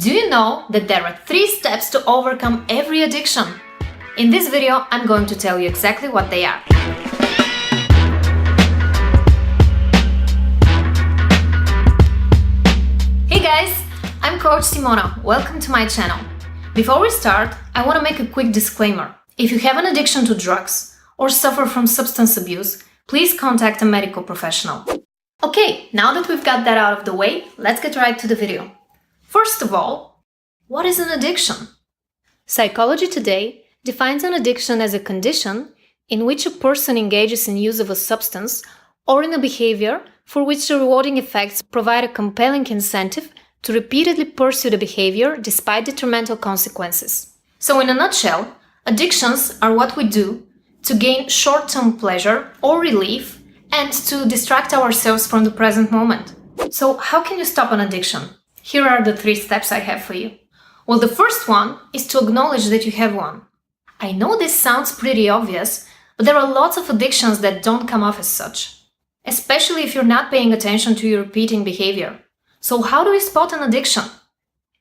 Do you know that there are 3 steps to overcome every addiction? In this video, I'm going to tell you exactly what they are. Hey guys, I'm Coach Simona. Welcome to my channel. Before we start, I want to make a quick disclaimer. If you have an addiction to drugs or suffer from substance abuse, please contact a medical professional. Okay, now that we've got that out of the way, let's get right to the video. First of all, what is an addiction? Psychology Today defines an addiction as a condition in which a person engages in use of a substance or in a behavior for which the rewarding effects provide a compelling incentive to repeatedly pursue the behavior despite detrimental consequences. So in a nutshell, addictions are what we do to gain short-term pleasure or relief and to distract ourselves from the present moment. So how can you stop an addiction? Here are the 3 steps I have for you. Well, the first one is to acknowledge that you have one. I know this sounds pretty obvious, but there are lots of addictions that don't come off as such, especially if you're not paying attention to your repeating behavior. So how do we spot an addiction?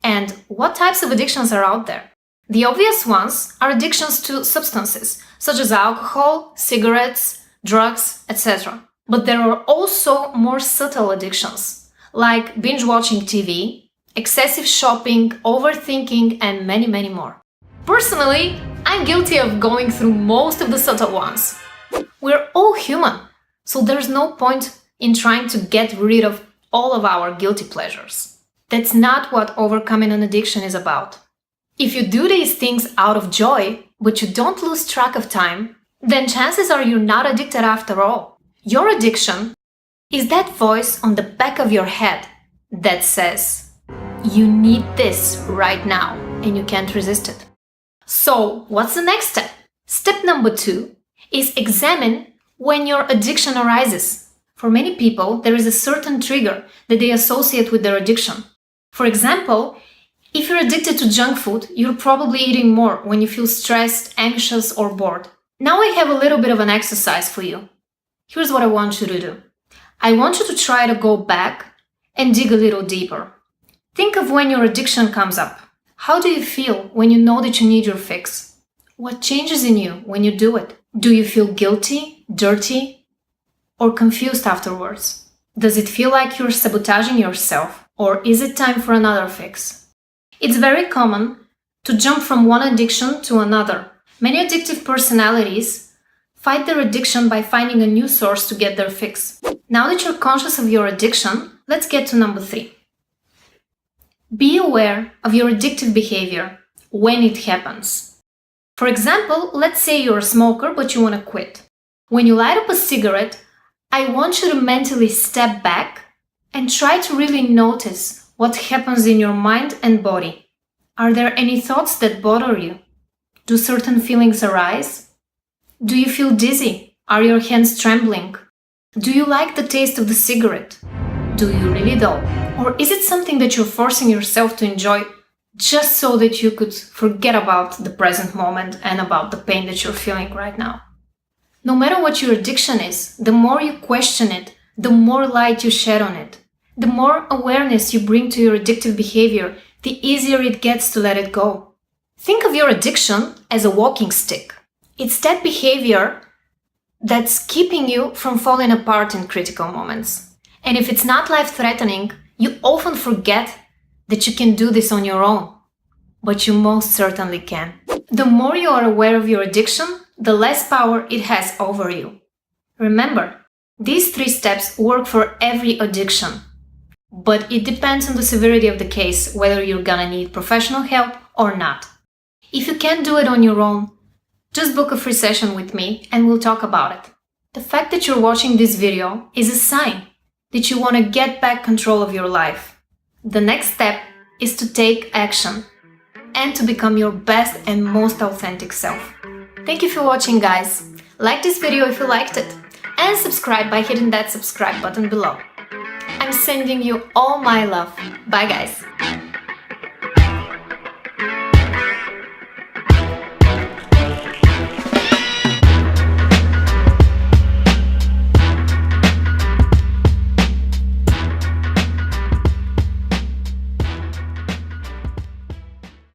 And what types of addictions are out there? The obvious ones are addictions to substances, such as alcohol, cigarettes, drugs, etc. But there are also more subtle addictions, like binge-watching TV, excessive shopping, overthinking, and many more. Personally, I'm guilty of going through most of the subtle ones. We're all human, so there's no point in trying to get rid of all of our guilty pleasures. That's not what overcoming an addiction is about. If you do these things out of joy, but you don't lose track of time, then chances are you're not addicted after all. Your addiction is that voice on the back of your head that says, you need this right now, and you can't resist it. So, what's the next step? Step number 2 is examine when your addiction arises. For many people, there is a certain trigger that they associate with their addiction. For example, if you're addicted to junk food, you're probably eating more when you feel stressed, anxious, or bored. Now I have a little bit of an exercise for you. Here's what I want you to do. I want you to try to go back and dig a little deeper. Think of when your addiction comes up. How do you feel when you know that you need your fix? What changes in you when you do it? Do you feel guilty, dirty, or confused afterwards? Does it feel like you're sabotaging yourself, or is it time for another fix? It's very common to jump from one addiction to another. Many addictive personalities fight their addiction by finding a new source to get their fix. Now that you're conscious of your addiction, let's get to number 3. Be aware of your addictive behavior when it happens. For example, let's say you're a smoker but you want to quit. When you light up a cigarette, I want you to mentally step back and try to really notice what happens in your mind and body. Are there any thoughts that bother you? Do certain feelings arise? Do you feel dizzy? Are your hands trembling? Do you like the taste of the cigarette? Do you really though? Or is it something that you're forcing yourself to enjoy just so that you could forget about the present moment and about the pain that you're feeling right now? No matter what your addiction is, the more you question it, the more light you shed on it. The more awareness you bring to your addictive behavior, the easier it gets to let it go. Think of your addiction as a walking stick. It's that behavior that's keeping you from falling apart in critical moments. And if it's not life-threatening, you often forget that you can do this on your own. But you most certainly can. The more you are aware of your addiction, the less power it has over you. Remember, these 3 steps work for every addiction. But it depends on the severity of the case, whether you're gonna need professional help or not. If you can't do it on your own, just book a free session with me and we'll talk about it. The fact that you're watching this video is a sign that you want to get back control of your life. The next step is to take action and to become your best and most authentic self. Thank you for watching, guys. Like this video if you liked it and subscribe by hitting that subscribe button below. I'm sending you all my love. Bye, guys.